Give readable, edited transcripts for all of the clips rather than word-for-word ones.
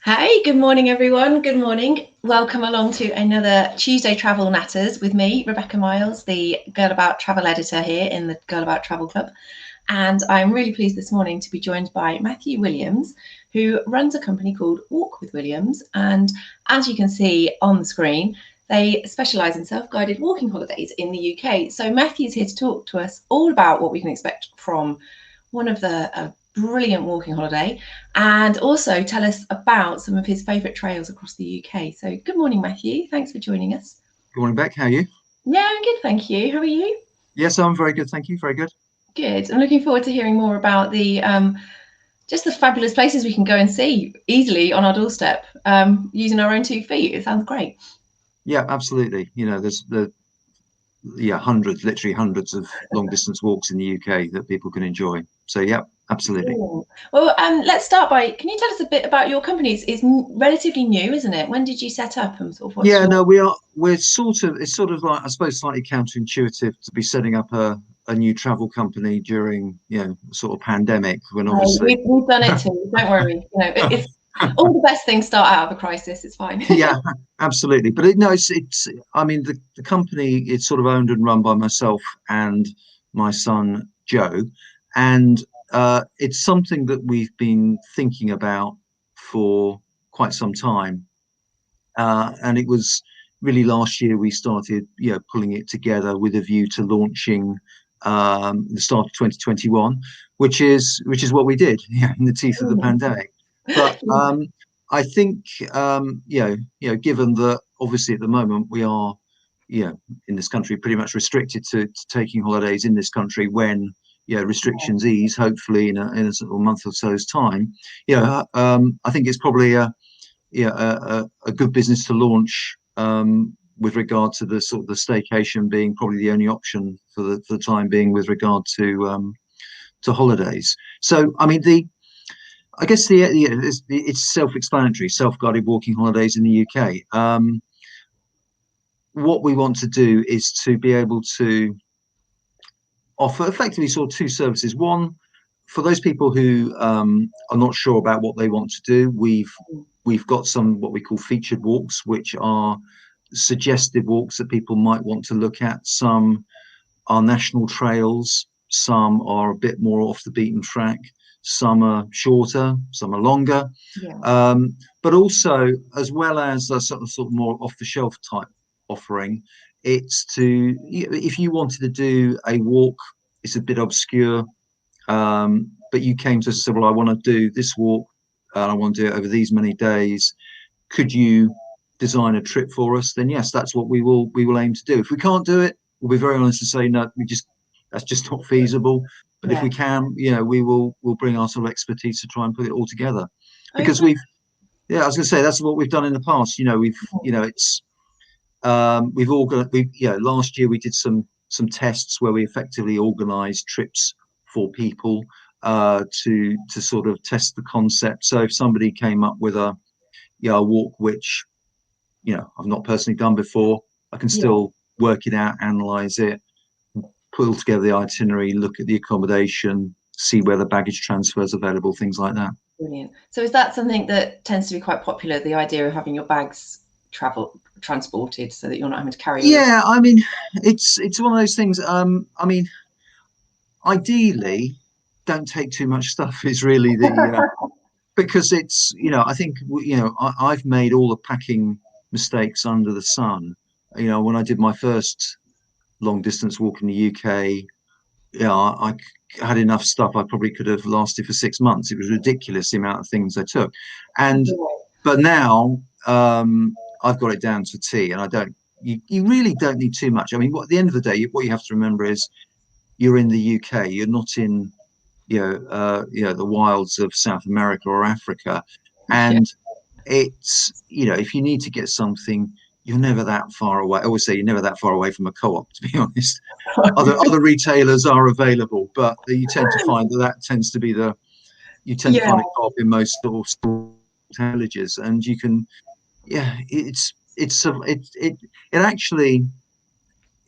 Hey, good morning, everyone. Good morning. Welcome along to another Tuesday Travel Natters with me, Rebecca Miles, the Girl About Travel editor here in the Girl About Travel Club. And I'm really pleased this morning to be joined by Matthew Williams, who runs a company called Walk with Williams. And as you can see on the screen, they specialise in self-guided walking holidays in the UK. So Matthew's here to talk to us all about what we can expect from one of the brilliant walking holiday, and also tell us about some of his favourite trails across the UK. So good morning, Matthew. Thanks for joining us. Good morning, Beck. How are you? Yeah, I'm good, thank you. How are you? Yes, I'm very good. Thank you. Very good. Good. I'm looking forward to hearing more about the just the fabulous places we can go and see easily on our doorstep using our own 2 feet. It sounds great. Yeah, absolutely. There's literally hundreds of long distance walks in the UK that people can enjoy. So yeah, absolutely. Cool. Well, let's start by, can you tell us a bit about your company? It's relatively new, isn't it? When did you set up and sort of what's Yeah, your... no, it's sort of like, I suppose, slightly counterintuitive to be setting up a new travel company during, sort of pandemic when obviously. We've done it too. Don't worry. It's all the best things start out of a crisis. It's fine. Yeah, absolutely. But I mean, the company, it's sort of owned and run by myself and my son, Joe. And it's something that we've been thinking about for quite some time. And it was really last year we started, pulling it together with a view to launching the start of 2021, which is what we did, in the teeth of the pandemic. But I think, given that obviously at the moment we are, in this country pretty much restricted to taking holidays in this country when restrictions ease, hopefully in a sort of month or so's time. I think it's probably a good business to launch, with regard to the sort of the staycation being probably the only option for the time being with regard to holidays. So I mean I guess it's self-explanatory, self-guided walking holidays in the UK. What we want to do is to be able to offer effectively sort of two services. One, for those people who are not sure about what they want to do, we've got some what we call featured walks, which are suggestive walks that people might want to look at. Some are national trails, some are a bit more off the beaten track, some are shorter, some are longer. Yeah. But also, as well as a sort of more off the shelf type offering, it's to, if you wanted to do a walk, it's a bit obscure, but you came to us and said, well, I want to do this walk and I want to do it over these many days. Could you design a trip for us? Then yes, that's what we will aim to do. If we can't do it, we'll be very honest and say no, that's just not feasible. But if Yeah. we can, we'll bring our sort of expertise to try and put it all together. Oh, Because I was going to say that's what we've done in the past. We've organized. Last year we did some tests where we effectively organised trips for people to sort of test the concept. So if somebody came up with a walk which I've not personally done before, I can yeah. still work it out, analyze it, pull together the itinerary, look at the accommodation, see where the baggage transfer is available, things like that. Brilliant. So is that something that tends to be quite popular, the idea of having your bags transported so that you're not having to carry all your... Yeah, I mean, it's one of those things. I mean, ideally, don't take too much stuff is really the because it's I think I've made all the packing mistakes under the sun. When I did my first long distance walk in the UK, I had enough stuff. I probably could have lasted for 6 months. It was ridiculous the amount of things I took, and but now I've got it down to T, and I don't. You really don't need too much. I mean, at the end of the day, what you have to remember is you're in the UK. You're not in the wilds of South America or Africa, Yeah. and it's if you need to get something, you're never that far away. I always say you're never that far away from a co-op, to be honest. Other retailers are available, but you tend to find that tends to be you tend to Yeah. find a co-op in most sort of villages, and you can it actually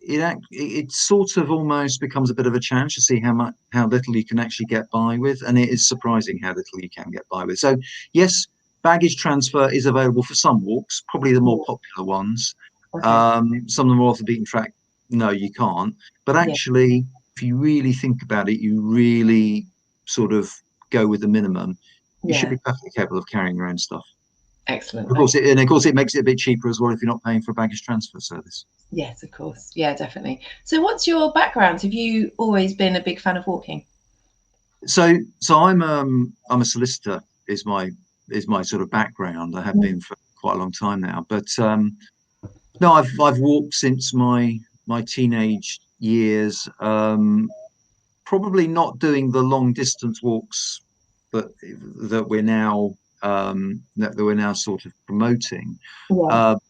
it sort of almost becomes a bit of a challenge to see how little you can actually get by with, and it is surprising how little you can get by with. So yes, Baggage transfer is available for some walks, probably the more popular ones. Some of them are off the beaten track. No, you can't. But actually, if you really think about it, you really sort of go with the minimum. You should be perfectly capable of carrying your own stuff. Excellent. Of course, it makes it a bit cheaper as well if you're not paying for a baggage transfer service. Yes, of course. Yeah, definitely. So what's your background? Have you always been a big fan of walking? So I'm a solicitor is my sort of background. I have been for quite a long time now. But no, I've walked since my teenage years. Probably not doing the long distance walks that we're now sort of promoting.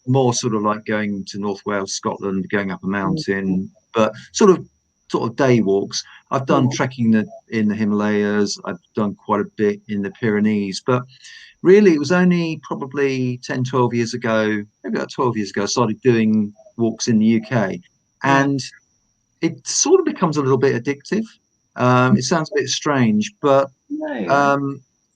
More sort of like going to North Wales, Scotland, going up a mountain, but sort of day walks. I've done trekking in the Himalayas. I've done quite a bit in the Pyrenees, but really it was only probably 10, 12 years ago, maybe about 12 years ago, I started doing walks in the UK, and it sort of becomes a little bit addictive. It sounds a bit strange, but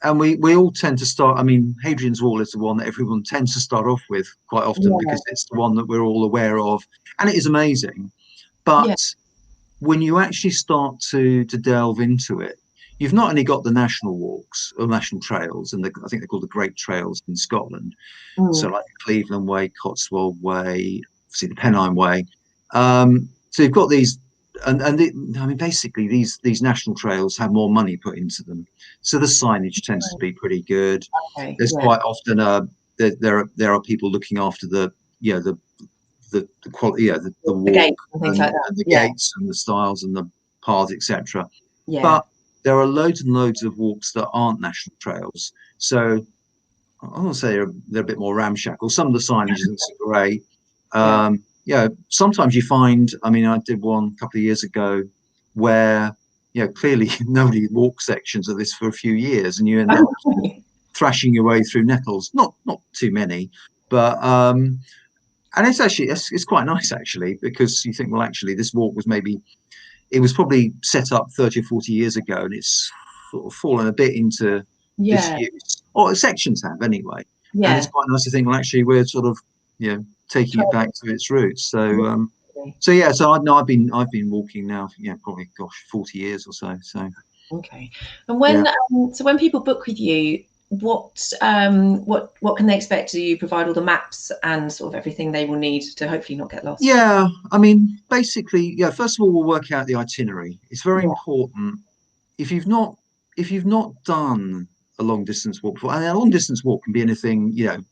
and we all tend to start. I mean, Hadrian's Wall is the one that everyone tends to start off with quite often because it's the one that we're all aware of, and it is amazing. But when you actually start to delve into it, you've not only got the national walks or national trails, and I think they're called the Great Trails in Scotland. So like the Cleveland Way, Cotswolds Way, obviously the Pennine Way. So you've got these, I mean, basically these national trails have more money put into them, so the signage tends to be pretty good. There's quite often there are people looking after the quality, the walk and the gates and the styles and the paths, etc. But there are loads and loads of walks that aren't national trails, so I want to say they're a bit more ramshackle. Some of the signage isn't so great. Sometimes you find, I mean, I did one a couple of years ago where, clearly nobody walked sections of this for a few years, and you end up thrashing your way through nettles. Not too many, but and it's actually it's quite nice actually, because you think, well, actually this walk was probably set up 30 or 40 years ago, and it's sort of fallen a bit into disuse, or sections have anyway. And it's quite nice to think, well, actually we're sort of taking it back to its roots. So so I've been walking now, probably 40 years or so. So okay. And when people book with you, what can they expect? Do you provide all the maps and sort of everything they will need to hopefully not get lost? Yeah, I mean, basically, first of all, we'll work out the itinerary. It's very important. If you've not done a long distance walk before, and a long distance walk can be anything, 20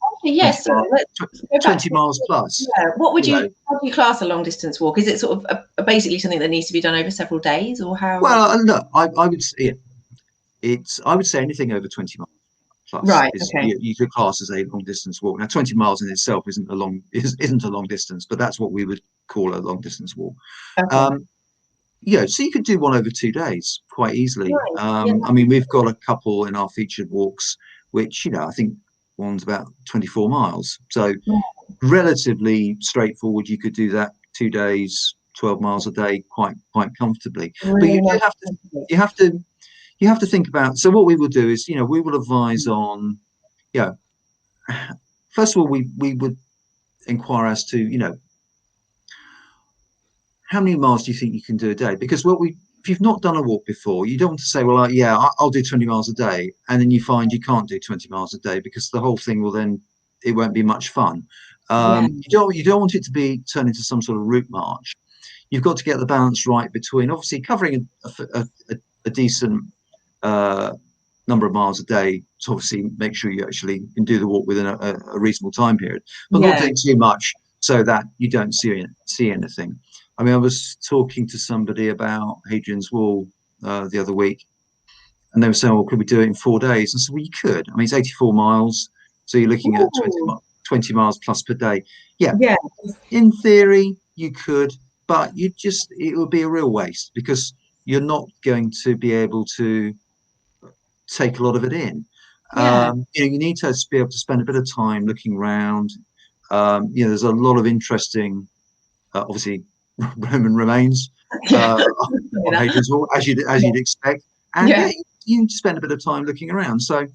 miles plus. What would how do you class a long distance walk? Is it sort of basically something that needs to be done over several days, or how? Well, look, I would say I would say anything over 20 miles plus you could class as a long distance walk. Now 20 miles in itself isn't a long distance, but that's what we would call a long distance walk. So you could do one over 2 days quite easily. I mean, we've got a couple in our featured walks which I think one's about 24 miles, so relatively straightforward. You could do that 2 days, 12 miles a day quite comfortably. But you have to think about, so what we will do is, we will advise on, first of all, we would inquire as to, how many miles do you think you can do a day? Because if you've not done a walk before, you don't want to say, well, I'll do 20 miles a day. And then you find you can't do 20 miles a day, because the whole thing it won't be much fun. You don't want it to turn into some sort of route march. You've got to get the balance right between obviously covering a decent number of miles a day to obviously make sure you actually can do the walk within a reasonable time period, but not doing too much so that you don't see anything. I mean, I was talking to somebody about Hadrian's Wall the other week, and they were saying, well, could we do it in 4 days? And so, well, you could. I mean, it's 84 miles, so you're looking at 20 miles plus per day. In theory you could, but it would be a real waste, because you're not going to be able to take a lot of it in. You need to be able to spend a bit of time looking around. There's a lot of interesting obviously Roman remains on Hadrian's Wall, as you'd expect, and you need to spend a bit of time looking around. So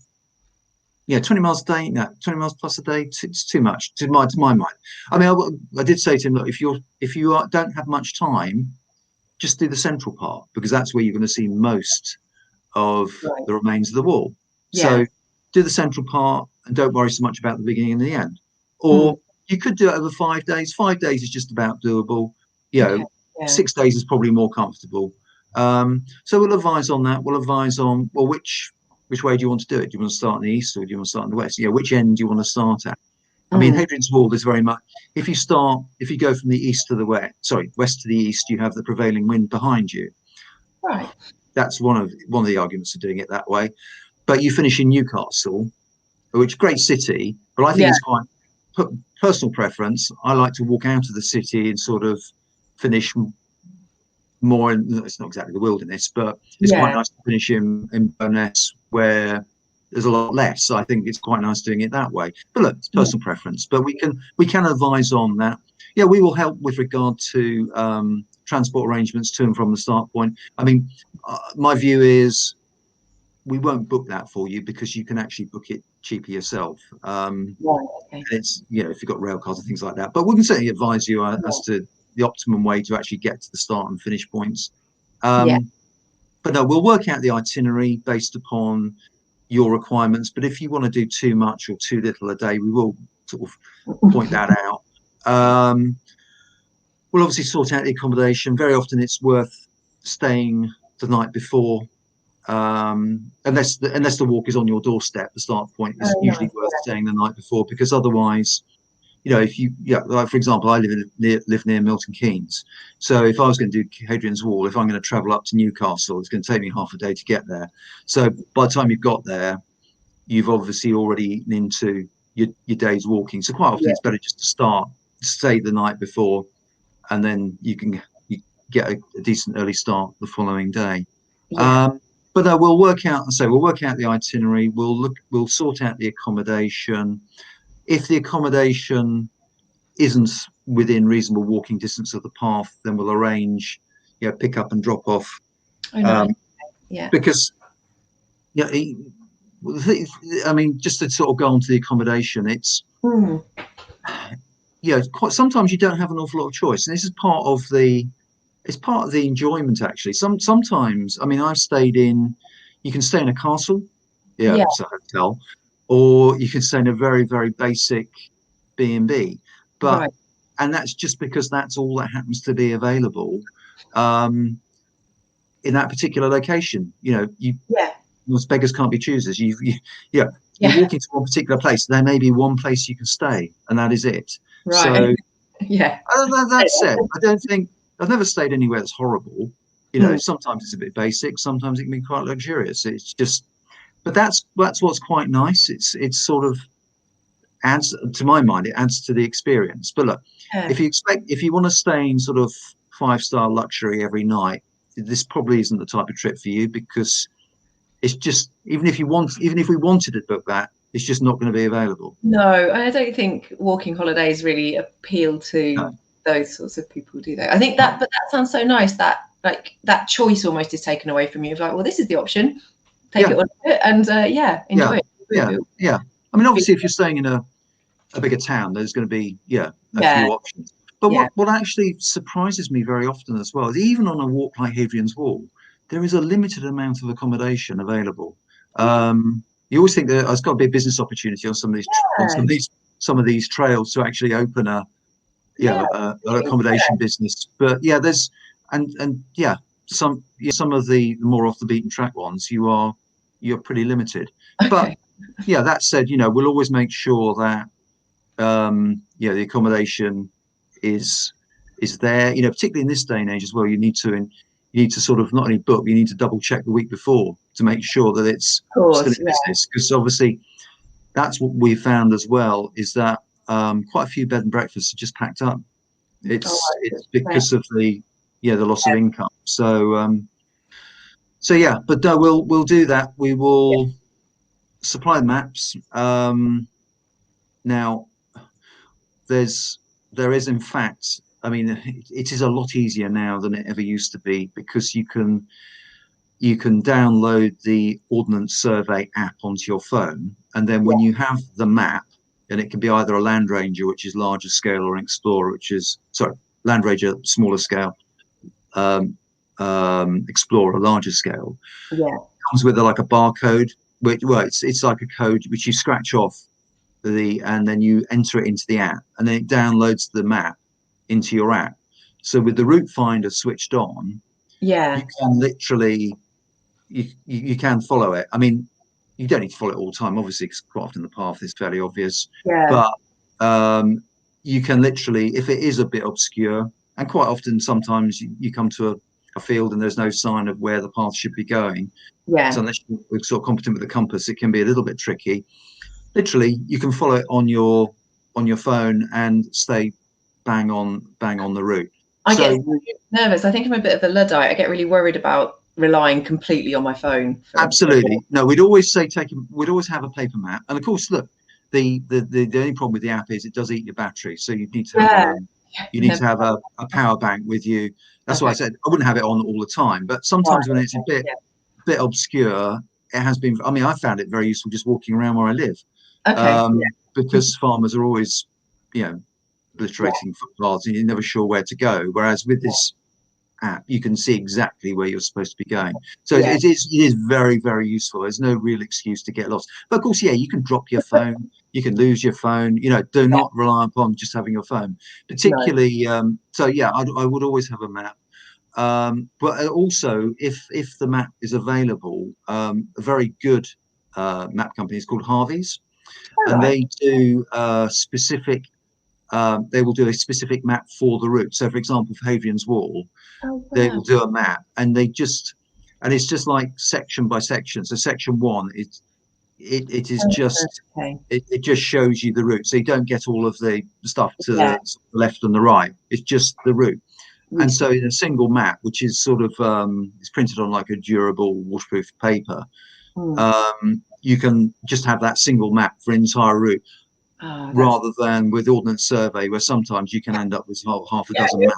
Yeah, 20 miles a day, no, 20 miles plus a day, it's too much to my mind. I mean, I did say to him, look, if you don't have much time, just do the central part, because that's where you're going to see most of Right. the remains of the wall. Yeah. So do the central part and don't worry so much about the beginning and the end. Mm. Or you could do it over 5 days. 5 days is just about doable. You Okay. know, Yeah. 6 days is probably more comfortable. So we'll advise on that. We'll advise on, well, which way do you want to do it? Do you want to start in the east or do you want to start in the west? Yeah, which end do you want to start at? I mean, Mm. Hadrian's Wall is very much, if you go from the east to the west, sorry, west to the east, you have the prevailing wind behind you. Right. That's one of the arguments of doing it that way. But you finish in Newcastle, which great city, but I think Yeah. it's quite personal preference. I like to walk out of the city and sort of finish more in, it's not exactly the wilderness, but it's quite Yeah. nice to finish in Burness where there's a lot less. So I think it's quite nice doing it that way. But look, it's Mm. personal preference. But we can advise on that. Yeah, we will help with regard to transport arrangements to and from the start point. I mean, my view is we won't book that for you because you can actually book it cheaper yourself. Right. Okay. It's, if you've got rail cards and things like that. But we can certainly advise you as Yeah. to the optimum way to actually get to the start and finish points. Yeah. But no, we'll work out the itinerary based upon your requirements. But if you want to do too much or too little a day, we will sort of point that out. We'll obviously sort out the accommodation. Very often it's worth staying the night before, unless the walk is on your doorstep. The start point is Oh, usually nice. worth staying the night before, because otherwise, if you, yeah, like for example, I live near Milton Keynes. So if I was going to do Hadrian's Wall, if I'm going to travel up to Newcastle, it's going to take me half a day to get there. So by the time you've got there, you've obviously already eaten into your day's walking. So quite often Yeah. it's better just to stay the night before, and then you get a decent early start the following day. Yeah. Um, but no, we'll work out the itinerary. We'll sort out the accommodation. If the accommodation isn't within reasonable walking distance of the path, then we'll arrange, pick up and drop off. Oh, nice. Um, Yeah. because, yeah, I mean, just to sort of go on to the accommodation, Mm. quite sometimes you don't have an awful lot of choice, and this is part of the enjoyment actually. Sometimes, I mean, you can stay in a castle, yeah, Yeah. it's a hotel, or you can stay in a very, very basic B&B. But Right. and that's just because that's all that happens to be available um, in that particular location. Yeah. Most beggars can't be choosers. Yeah, you Yeah. walk into one particular place, there may be one place you can stay, and that is it. Right. So Yeah. that said, I've never stayed anywhere that's horrible. Mm. Sometimes it's a bit basic, sometimes it can be quite luxurious. It's just, but that's what's quite nice. It's sort of adds, to my mind, it adds to the experience. But look, Yeah. if you want to stay in sort of 5-star luxury every night, this probably isn't the type of trip for you, because it's just, even if we wanted to book that, it's just not going to be available. No, I don't think walking holidays really appeal to No. those sorts of people, do they? I think that, but that sounds so nice that like that choice almost is taken away from you. It's like, well, this is the option, take it Yeah, or leave it, and yeah, yeah, enjoy it. yeah, yeah. I mean, obviously, if you're staying in a bigger town, there's going to be, a Yeah, few options. But yeah. what actually surprises me very often as well is, even on a walk like Hadrian's Wall, there is a limited amount of accommodation available. You always think that there's got to be a business opportunity on Yeah, some of these trails to actually open yeah, an accommodation business. But yeah, there's and yeah, some of the more off the beaten track ones, you're pretty limited. But okay. yeah, that said, we'll always make sure that the accommodation is there. Particularly in this day and age as well, you need to sort of not only book, you need to double check the week before to make sure that it's Of still in course, yeah. business, because obviously that's what we found as well, is that quite a few bed and breakfasts are just packed up. All It's right. because of the loss of income. So yeah, but no, we'll do that. We Yeah. will supply maps. Now there is, in fact, I mean, it is a lot easier now than it ever used to be, because you can download the Ordnance Survey app onto your phone, and then when you have the map, and it can be either a Land Ranger, which is larger scale, or an Explorer, which is Land Ranger smaller scale, Explorer larger scale. Yeah. Comes with like a barcode, which it's like a code which you scratch off and then you enter it into the app, and then it downloads the map into your app. So with the route finder switched on, you can literally you can follow it. I mean, you don't need to follow it all the time, obviously, because quite often the path is fairly obvious. But you can literally, if it is a bit obscure, and quite often sometimes you come to a field and there's no sign of where the path should be going. So unless you're sort of competent with the compass, it can be a little bit tricky. Literally, you can follow it on your phone and stay bang on the route. I get nervous. I think I'm a bit of a Luddite. I get really worried about relying completely on my phone. Absolutely. No, we'd always say we'd always have a paper map. And of course, look, the only problem with the app is it does eat your battery. So you need to have a power bank with you. That's why I said I wouldn't have it on all the time. But sometimes when it's a bit obscure, it has been. I mean, I found it very useful just walking around where I live. Because farmers are always, obliterating footpaths, and you're never sure where to go. Whereas with this app, you can see exactly where you're supposed to be going. So it is very, very useful. There's no real excuse to get lost. But of course, you can drop your phone, you can lose your phone. Do not rely upon just having your phone, particularly. I would always have a map. But also, if the map is available, a very good map company is called Harvey's, and they do specific. They will do a specific map for the route. So, for example, for Hadrian's Wall, they will do a map, and it's just like section by section. So, section 1 it just shows you the route, so you don't get all of the stuff to the left and the right. It's just the route. And so in a single map, which is sort of it's printed on like a durable waterproof paper, you can just have that single map for entire route, rather than with Ordnance Survey, where sometimes you can end up with half a dozen maps.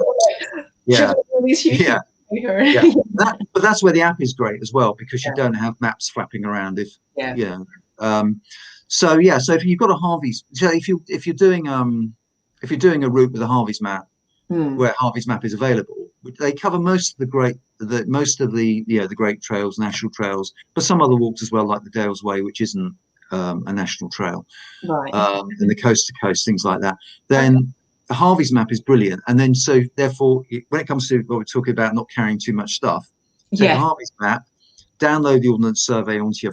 But that's where the app is great as well, because you don't have maps flapping around. So if you've got a Harvey's, so if you're doing a route with a Harvey's map, where Harvey's map is available, they cover most of the great trails, national trails, but some other walks as well, like the Dales Way, which isn't a national trail, and the coast to coast, things like that. Then Harvey's map is brilliant. And then so therefore, when it comes to what we're talking about, not carrying too much stuff, take a Harvey's map, download the Ordnance Survey onto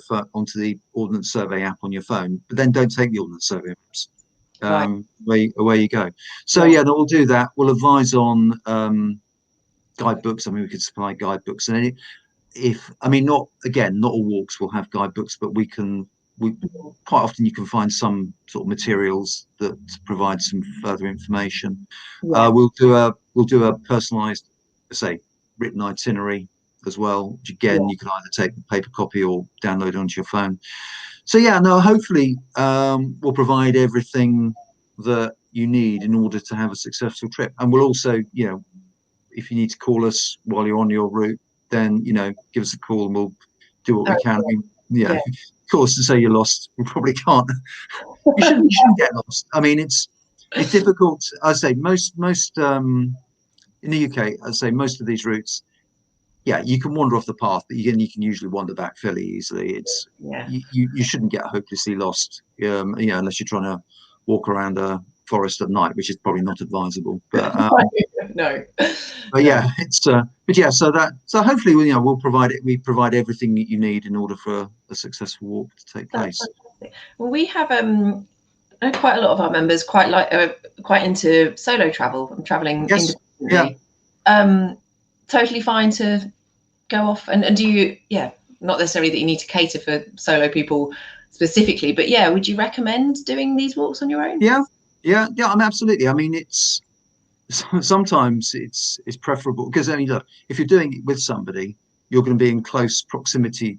the Ordnance Survey app on your phone, but then don't take the Ordnance Survey maps. Away you go. So we'll do that. We'll advise on guidebooks. I mean, we could supply guidebooks, and not all walks will have guidebooks, but we quite often you can find some sort of materials that provide some further information. We'll do a personalized, written itinerary as well, which again you can either take a paper copy or download it onto your phone. So hopefully we'll provide everything that you need in order to have a successful trip. And we'll also, if you need to call us while you're on your route, then give us a call and we'll do what we can. Of course, to say you're lost, we probably can't. You shouldn't get lost. I mean, it's difficult. I'd say most in the UK, I'd say most of these routes, you can wander off the path, but you can usually wander back fairly easily. You shouldn't get hopelessly lost, unless you're trying to walk around a forest at night, which is probably not advisable. But no. So hopefully we'll provide it. We provide everything that you need in order for a successful walk to take place. Well, we have quite a lot of our members quite into solo travel and traveling independently. Totally fine to go off and do you not necessarily that you need to cater for solo people specifically, but would you recommend doing these walks on your own? Absolutely. I mean, it's sometimes it's preferable, because look, if you're doing it with somebody, you're going to be in close proximity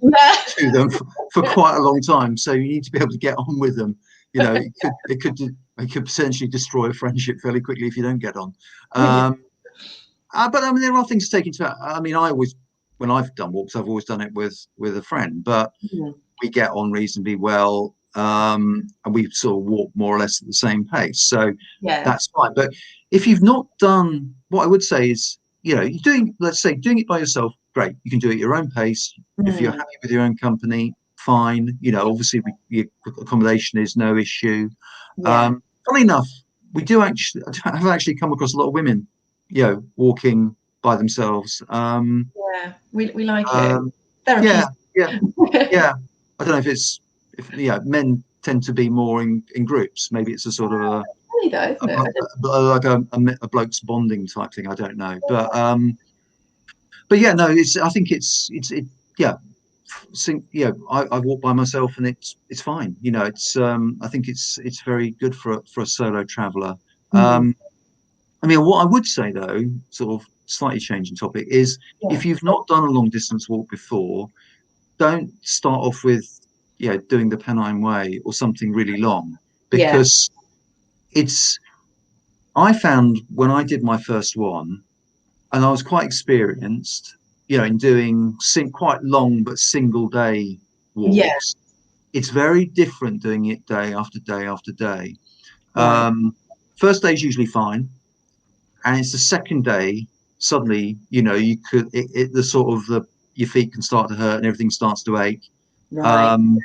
to them for quite a long time, so you need to be able to get on with them. It could potentially destroy a friendship fairly quickly if you don't get on. But I mean, there are things to take into account. I mean, I always when I've done walks, I've always done it with a friend, but Mhm. we get on reasonably well, and we sort of walk more or less at the same pace, so Yeah. that's fine. But if you've not done, what I would say is, you're doing, let's say, doing it by yourself, great. You can do it at your own pace. If you're Mm. happy with your own company, fine. Obviously, your accommodation is no issue. Yeah. Funny enough, we do actually have actually come across a lot of women, walking by themselves. Yeah. We like it. Um, yeah, Therapeutic. yeah, yeah. I don't know if men tend to be more in groups. Maybe it's a sort of Funny though, isn't it? like a bloke's bonding type thing. I don't know, but yeah, no. I think yeah. I walk by myself and it's fine. I think it's very good for a solo traveler. Mm. I mean, what I would say though, sort of slightly changing topic, is Yeah. if you've not done a long distance walk before, don't start off with doing the Pennine Way or something really long, Yeah. because it's I found when I did my first one, and I was quite experienced, in doing quite long but single day Yeah. walks. It's very different doing it day after day after day. Right. First day is usually fine, and it's the second day suddenly, you could the sort of your feet can start to hurt and everything starts to ache. Right. Um,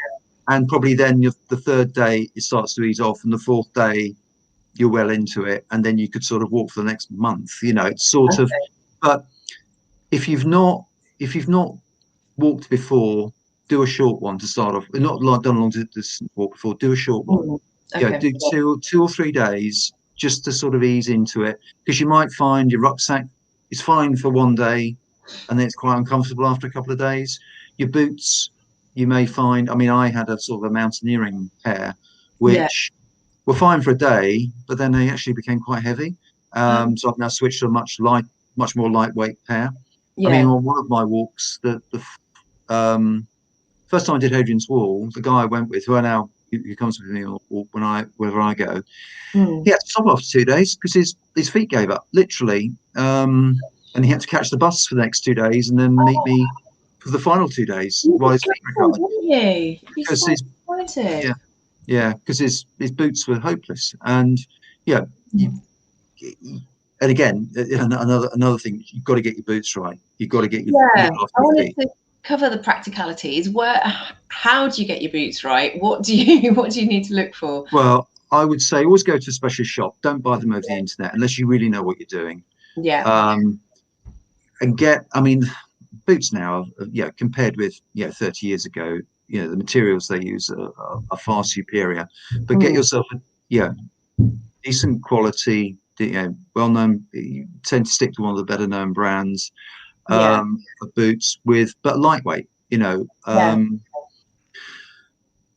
and probably then the third day it starts to ease off, and the fourth day you're well into it, and then you could sort of walk for the next month. It's sort of, Okay. but if you've not walked before, do a short one to start off. Not like done a long distance walk before. Do a short one. Mm. Okay. Do two or 3 days just to sort of ease into it, because you might find your rucksack is fine for one day, and then it's quite uncomfortable after a couple of days. Your boots, you may find. I mean, I had a sort of a mountaineering pair, Yeah. which were fine for a day, but then they actually became quite heavy. Oh, So I've now switched to a much more lightweight pair. I mean, yeah. on one of my walks, um, first time I did Hadrian's Wall, the guy I went with, who comes with me wherever I go, Mm. he had to stop after 2 days because his feet gave up, literally. And he had to catch the bus for the next 2 days and then meet Oh, me for the final 2 days you'd while be his feet dreadful, recovered, wouldn't you? You'd be because so disappointed. because his boots were hopeless. And yeah, you, Mm. and again, another thing, you've got to get your boots right. You've got to get your Yeah. look I after your wanted feet. to cover the practicalities. How do you get your boots right? What do you need to look for? Well, I would say always go to a specialist shop. Don't buy them over the internet unless you really know what you're doing. Yeah. Um, I mean, boots now, compared with 30 years ago, the materials they use are far superior. But get Mm. yourself decent quality, well known. You tend to stick to one of the better known brands Yeah. of boots, but lightweight. Yeah.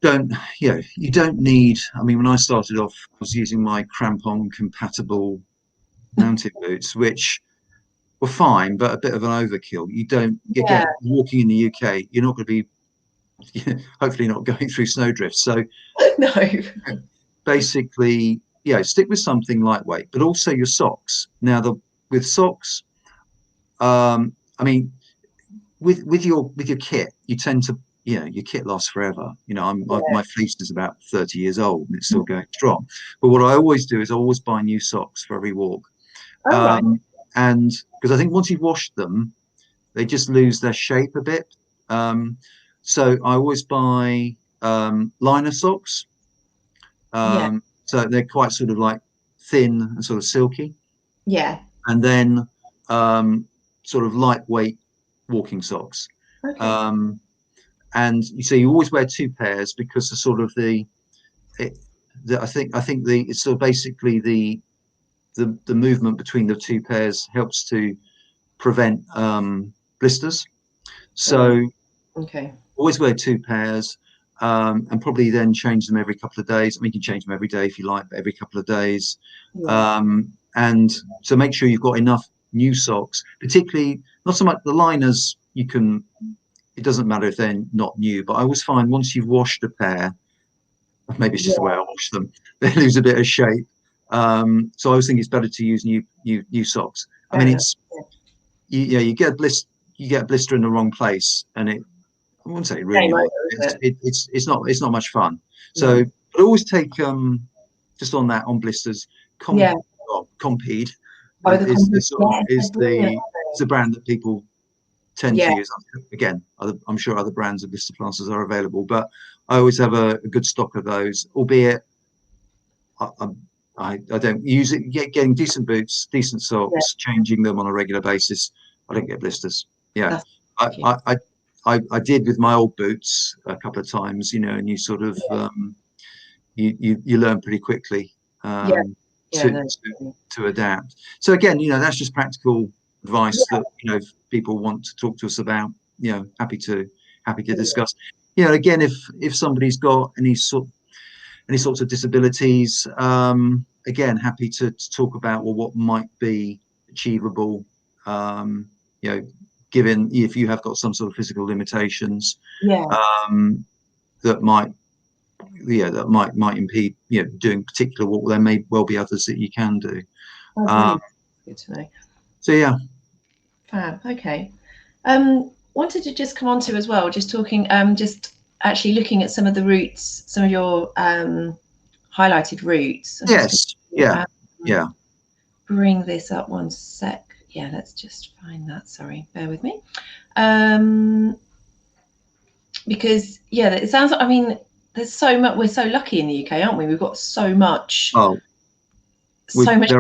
Don't you don't need. I mean, when I started off, I was using my crampon compatible mountain boots, which were fine, but a bit of an overkill. You don't, Yeah. again, walking in the UK, you're not going to be, hopefully not going through snowdrifts. So No. basically, stick with something lightweight, but also your socks. Now, with socks, I mean, with your kit, you tend to, your kit lasts forever. Yeah. My fleece is about 30 years old and it's still going strong. But what I always do is I always buy new socks for every walk. Oh, right. And because I think once you've washed them, they just lose their shape a bit. Um, so I always buy liner socks. Yeah. So they're quite sort of like thin and sort of silky, Yeah. and then sort of lightweight walking socks. Okay. Um, and you always wear two pairs because the sort of it, I think it's sort of basically the movement between the two pairs helps to prevent blisters. Oh, So okay. always wear two pairs, and probably then change them every couple of days. I mean, you can change them every day if you like, but every couple of days. Yeah. And so make sure you've got enough new socks, particularly not so much the liners. It doesn't matter if they're not new, but I always find once you've washed a pair, maybe it's just the way I wash them, they lose a bit of shape. So I always think it's better to use new socks. I Fair mean, enough. it's you get a blister. you get a blister in the wrong place, and I wouldn't say it really was. It's not much fun. So but always take just on that, on blisters, Compeed is the brand that people tend to use. Again, I'm sure other brands of blister plasters are available, but I always have a good stock of those, albeit I don't use it. Getting decent boots, decent socks, changing them on a regular basis. I don't get blisters. I did with my old boots a couple of times, and you sort of you learn pretty quickly to adapt. So again, that's just practical advice that if people want to talk to us about, happy to discuss. Again, if somebody's got any sorts of disabilities, again, happy to talk about what might be achievable, given if you have got some sort of physical limitations that might impede doing particular work. There may well be others that you can do. Good to know. So fab. Okay. Wanted to just come on to as well, just talking, just actually looking at some of the routes, some of your highlighted routes. Yes. Bring this up one sec. Yeah, let's just find that. Sorry, bear with me. Because it sounds like, I mean, there's so much. We're so lucky in the UK, aren't we? We've got so much. So much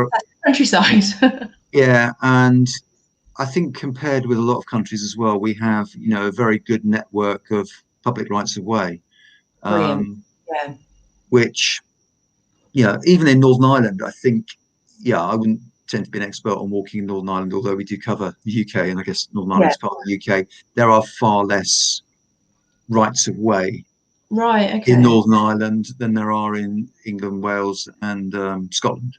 countryside. Yeah, and I think compared with a lot of countries as well, we have a very good network of public rights of way. Which even in Northern Ireland, I think I wouldn't tend to be an expert on walking in Northern Ireland, although we do cover the UK, and I guess Northern Ireland is part of the UK. There are far less rights of way in Northern Ireland than there are in England, Wales, and Scotland.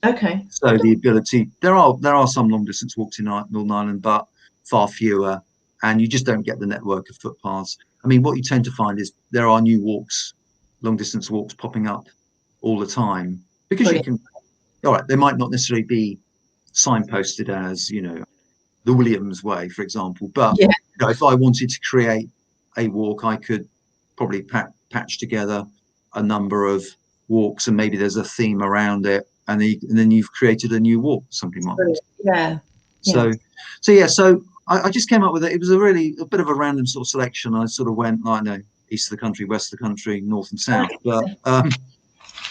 Okay. So the ability, there are some long distance walks in Northern Ireland, but far fewer, and you just don't get the network of footpaths. I mean, what you tend to find is there are new walks, long distance walks popping up all the time, because you can. All right, they might not necessarily be signposted as the Williams Way, for example, but if I wanted to create a walk, I could probably patch together a number of walks, and maybe there's a theme around it, and then you've created a new walk, something like that. So I just came up with it. It was a bit of a random sort of selection. I sort of went east of the country, west of the country, north and south,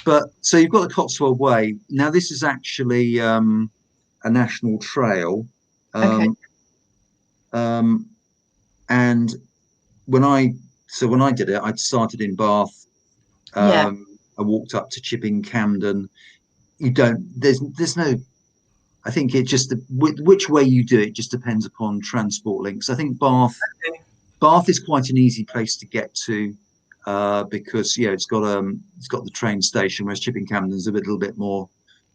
but so you've got the Cotswold Way. Now this is actually a national trail, and when I did it, I started in Bath. I walked up to Chipping Camden. There's no. I think it just which way you do it just depends upon transport links. I think Bath is quite an easy place to get to. Because it's got the train station, whereas Chipping Camden's a little bit more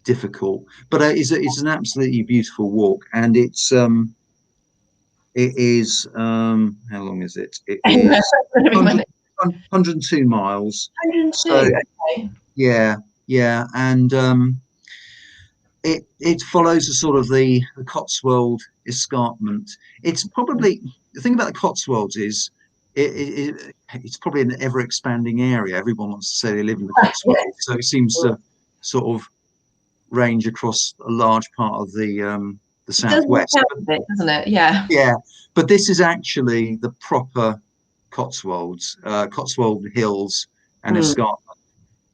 difficult. But it's an absolutely beautiful walk, and it is how long is it? It is 102 miles. 102. So, and it follows the sort of the Cotswold escarpment. It's probably the thing about the Cotswolds is it's probably an ever expanding area. Everyone wants to say they live in the Cotswolds, so it seems to sort of range across a large part of the southwest, doesn't it? Yeah. But this is actually the proper Cotswolds, Cotswold Hills and escarpment.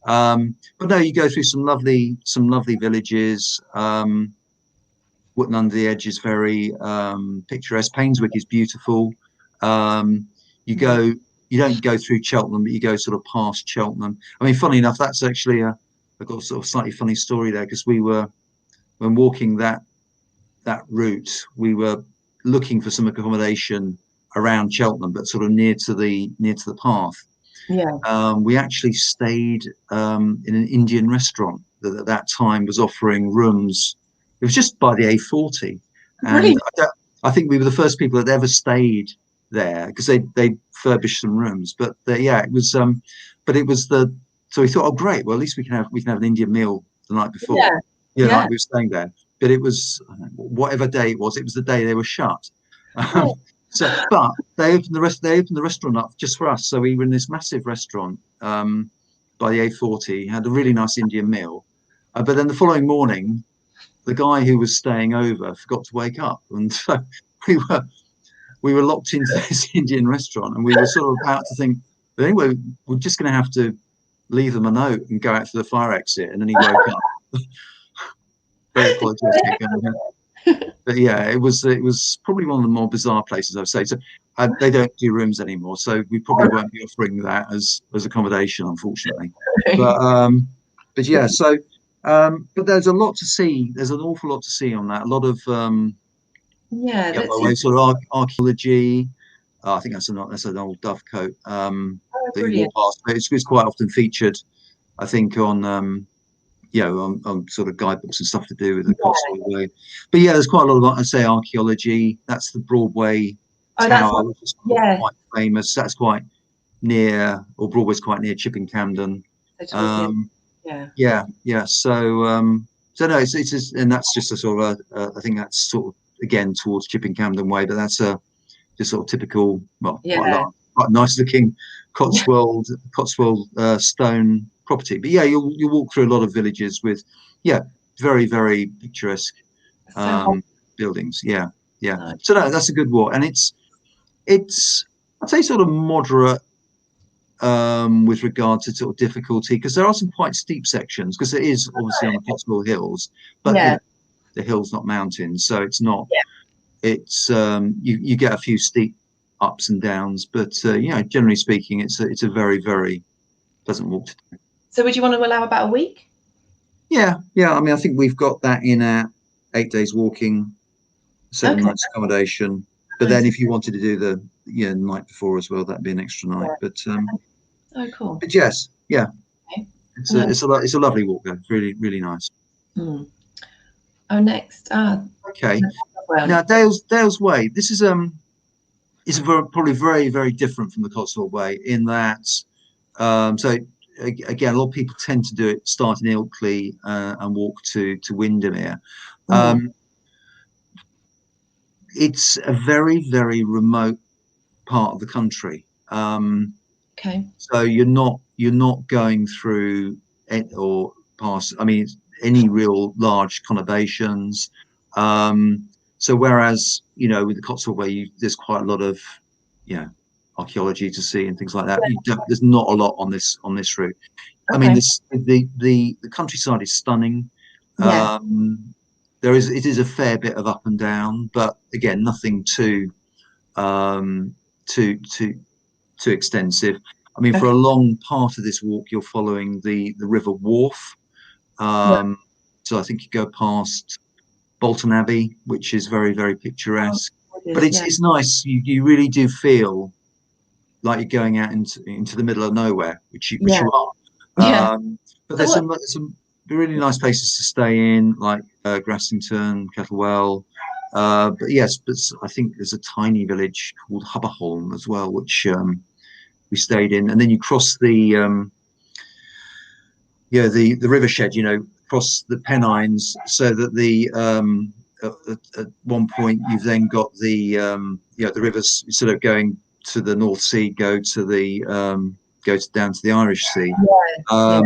But no, you go through some lovely villages. Wootton under the Edge is very picturesque. Painswick is beautiful. You don't go through Cheltenham, but you go sort of past Cheltenham. I mean, funny enough, that's actually I've got a sort of slightly funny story there, because when walking that route, we were looking for some accommodation around Cheltenham, but sort of near to the path. We actually stayed in an Indian restaurant that at that time was offering rooms. It was just by the A40, and I think we were the first people that ever stayed there, because they furbished some rooms. But it was but it was so we thought, oh great, well at least we can have an Indian meal the night before. Like we were staying there. But it was whatever day it was the day they were shut. Oh, So, but they opened the restaurant up just for us. So we were in this massive restaurant by the A40, had a really nice Indian meal. But then the following morning, the guy who was staying over forgot to wake up, and so we were we were locked into this Indian restaurant, and we were sort of about to think, but anyway, we're just going to have to leave them a note and go out to the fire exit. And then he woke up, very apologetic. But yeah, it was probably one of the more bizarre places I've stayed. So they don't do rooms anymore, so we probably won't be offering that as accommodation, unfortunately. But yeah, so but there's a lot to see. There's an awful lot to see on that. A lot of yeah, yeah, by that's the way, sort of archaeology. I think that's an old dovecote that you walk brilliant. past. But it's quite often featured, I think, on on sort of guidebooks and stuff to do with the Cotswolds Way. But yeah, there's quite a lot of, I say, archaeology. That's the Broadway Oh, that's Tower, which is yeah. quite famous. That's quite near, or Broadway's quite near Chipping Campden. Yeah, yeah. Yeah. So no, it's and that's just a sort of I think that's sort of again towards Chipping Campden Way, but that's a just sort of typical, well, quite Yeah. large, quite nice looking Cotswold stone property. But yeah, you'll walk through a lot of villages with, yeah, very very picturesque So buildings. Yeah. nice. So no, that's a good walk, and it's I'd say sort of moderate with regard to sort of difficulty, because there are some quite steep sections, because it is obviously on the Cotswold Hills, but Yeah, the hills, not mountains, so it's not. yeah. It's you get a few steep ups and downs, but generally speaking, it's a very very pleasant walk to do. So would you want to allow about a week? Yeah. I mean, I think we've got that in our 8 days walking, 7 nights accommodation. But then, Nice. if you wanted to do the night before as well, that'd be an extra night. Oh, cool. But yes, yeah, Okay. it's No. it's a lovely walk there. It's really really nice. Hmm. Oh, next. Okay, Well, now Dale's Way. This is probably very very different from the Cotswold Way in that so again, a lot of people tend to do it starting in Ilkley and walk to Windermere. Um, it's a very very remote part of the country. okay. So you're not going through it or past. I mean, any real large conurbations. So whereas with the Cotswold Way, there's quite a lot of archaeology to see and things like that. There's not a lot on this route. I mean, Okay. the countryside is stunning. Yeah. It is a fair bit of up and down, but again, nothing um, too too too extensive. I mean, for Okay. a long part of this walk, you're following the River Wharfe. Yeah. So I think you go past Bolton Abbey, which is very very Oh, picturesque. But gorgeous. it's Yeah. it's nice. You really do feel like you're going out into the middle of nowhere, which Yeah. you are. Yeah. But So there's what? some really nice places to stay in, like Grassington, Kettlewell. But yes, but I think there's a tiny village called Hubberholm as well, which we stayed in, and then you cross the river shed, across the Pennines, so that at one point you've then got the rivers sort of going to the North Sea, go down to the Irish Sea. Yeah.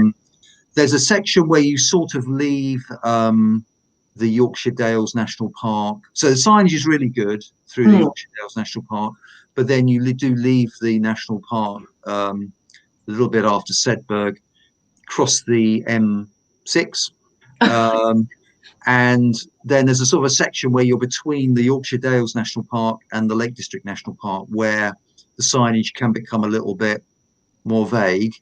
There's a section where you sort of leave the Yorkshire Dales National Park. So the signage is really good through the Yorkshire Dales National Park, but then you do leave the national park a little bit after Sedberg, cross the M6, and then there's a sort of a section where you're between the Yorkshire Dales National Park and the Lake District National Park, where the signage can become a little bit more vague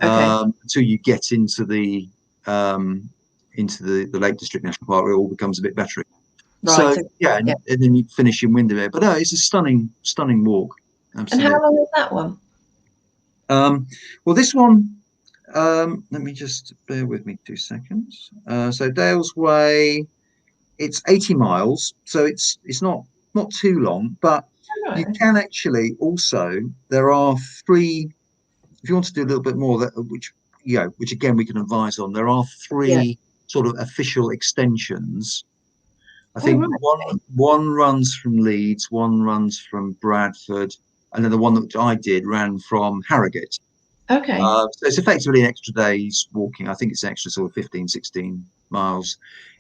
Okay. until you get into the Lake District National Park, where it all becomes a bit better. Right. So So, yeah, yeah. and then you finish in Windermere. But no, it's a stunning walk. And how Absolutely. long is that one? Well, this one, let me just bear with me 2 seconds. So Dales Way, it's 80 miles, so it's not too long, but you Right. can actually also, there are three, if you want to do a little bit more, which again we can advise on, there are Yeah. three sort of official extensions I Oh, think right. one runs from Leeds, one runs from Bradford, and then the one that I did ran from Harrogate. Okay. So it's effectively an extra day's walking. I think it's an extra sort of 15, 16 miles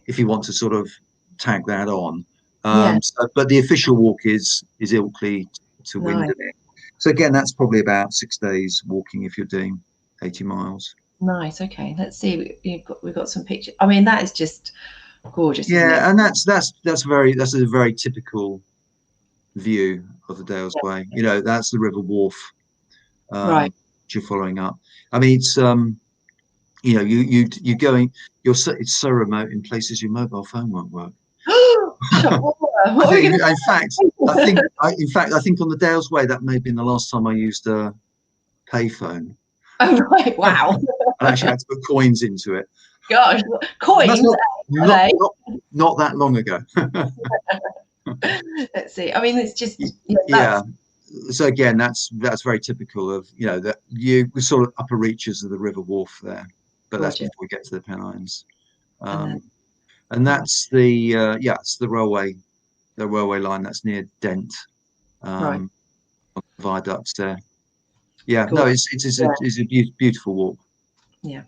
if you want to sort of tag that on. Yeah. But the official walk is Ilkley to Nice. Windermere. So again, that's probably about 6 days walking if you're doing 80 miles. Nice. Okay. Let's see. We've got some pictures. I mean, that is just gorgeous, isn't it? Yeah, and that's a very typical view of the Dales Yeah. Way. You know, that's the River Wharf Right. which you're following up. I mean, it's you know, you're going, it's so remote in places your mobile phone won't work. What I are we think, going in fact, to I think on the Dales Way that may have been the last time I used a payphone. Oh, right. Wow. I actually had to put coins into it. Gosh. And that's Coins, are they? not that long ago. Let's see. I mean, it's just, yeah, Yeah. So again, that's very typical of, you know, that we sort of upper reaches of the River Wharf there, but that's gorgeous. before we get to the Pennines. And then, And right. that's it's the railway line that's near Dent, Right. on the viaducts there. Yeah, no, Cool. it's a beautiful walk. Yeah.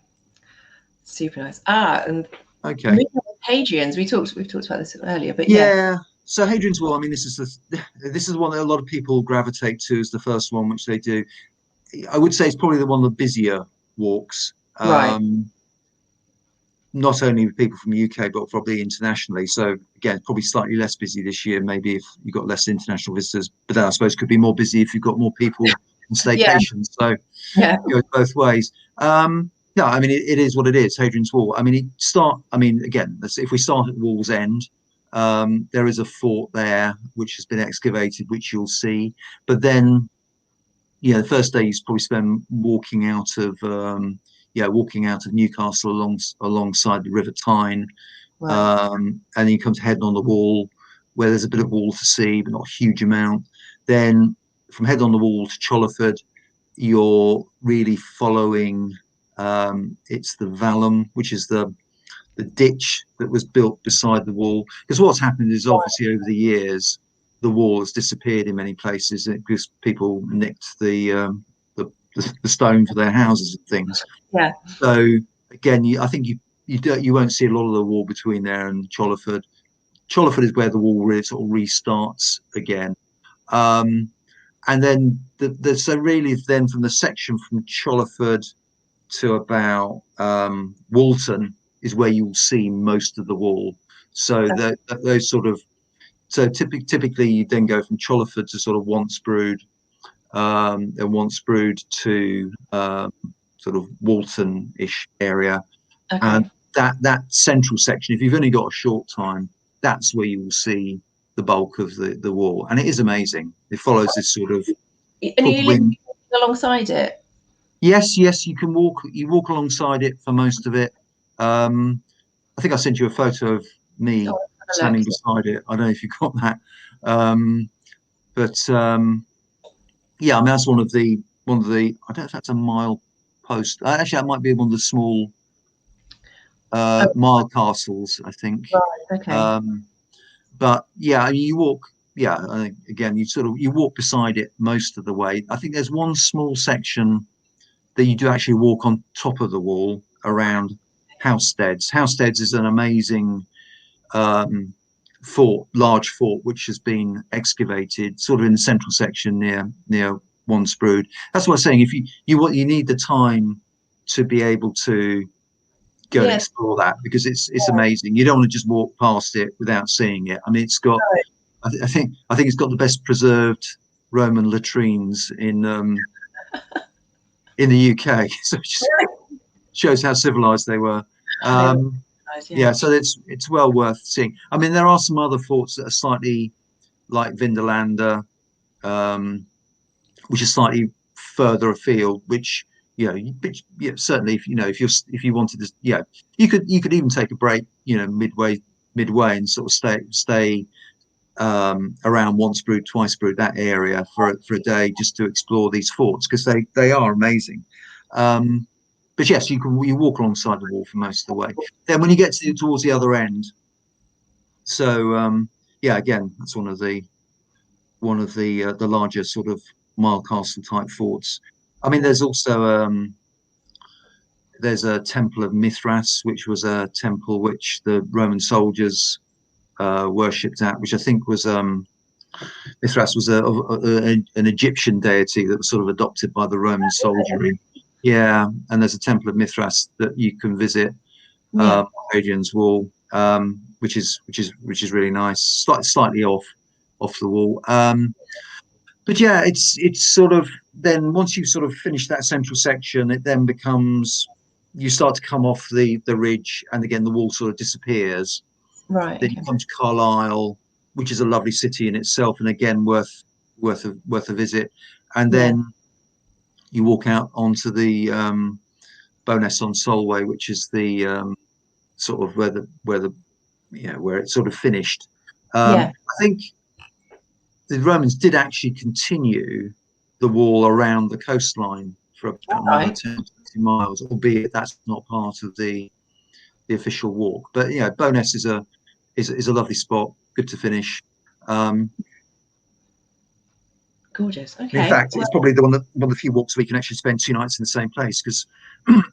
Super nice. And Okay. moving on to Hadrian's, we've talked about this earlier, but Yeah. So Hadrian's Wall, I mean, this is the one that a lot of people gravitate to as the first one, which they do. I would say it's probably the one of the busier walks. Right. Not only with people from the UK, but probably internationally. So again, probably slightly less busy this year, maybe if you've got less international visitors, but then I suppose could be more busy if you've got more people on staycations. So Yeah. it goes both ways. No, I mean, it is what it is, Hadrian's Wall. I mean, again, if we start at Wall's End, there is a fort there which has been excavated, which you'll see. But then, the first day you probably spend walking out of Newcastle alongside the River Tyne, Right. and then you come to Head on the Wall, where there's a bit of wall to see, but not a huge amount. Then from Head on the Wall to Chollerford, you're really following. It's the vallum, which is the ditch that was built beside the wall. Because what's happened is obviously over the years, the wall has disappeared in many places because people nicked the stone for their houses and things. Yeah. So again, I think you won't see a lot of the wall between there and Chollerford. Chollerford is where the wall really sort of restarts again. And then so really then from the section from Chollerford to about Walton is where you'll see most of the wall. So those sort of typically you then go from Chollerford to sort of Wantsbrood, and Wantsbrood to sort of Walton-ish area, Okay. and that central section. If you've only got a short time, that's where you will see the bulk of the wall, and it is amazing. It follows this sort of And you live alongside it? Yes, you can walk. You walk alongside it for most of it. I think I sent you a photo of me standing beside it. I don't know if you got that, but yeah, I mean that's one of the. I don't know if that's a mile post. Actually, that might be one of the small mile castles, I think. Right. Okay. But yeah, I mean, you walk. Yeah, again, you walk beside it most of the way. I think there's one small section that you do actually walk on top of the wall around Housesteads. Housesteads is an amazing large fort, which has been excavated sort of in the central section near Wandsbrood. That's what I'm saying. If you need the time to be able to go and explore that, because it's amazing. You don't want to just walk past it without seeing it. I mean, it's got. I think it's got the best preserved Roman latrines in the UK, so it just shows how civilized they were. Yeah, so it's well worth seeing. I mean, there are some other forts that are slightly like Vindolanda, which is slightly further afield. Which certainly if you wanted to, you could even take a break, midway and sort of stay around Wantsbrood, Twicebrewed, that area for a day, just to explore these forts, because they are amazing. But yes, you walk alongside the wall for most of the way. Then when you get towards the other end, So yeah, again, that's one of the larger sort of mile castle type forts. I mean, there's also there's a temple of Mithras, which was a temple which the Roman soldiers worshipped at, which I think was Mithras was an Egyptian deity that was sort of adopted by the Roman soldiery. Yeah, and there's a temple of Mithras that you can visit, Hadrian's Wall, which is really nice. Slightly off the wall. But yeah, it's sort of then once you sort of finish that central section, it then becomes you start to come off the ridge, and again the wall sort of disappears. Right. Then you come to Carlisle, which is a lovely city in itself, and again worth a visit. And then you walk out onto the Bowness-on-Solway, which is the sort of where it sort of finished. I think the Romans did actually continue the wall around the coastline for about another 10 to 20 miles, albeit that's not part of the official walk. But yeah, Bowness is a lovely spot, good to finish. Gorgeous. Okay. In fact, it's probably one of the few walks we can actually spend 2 nights in the same place, because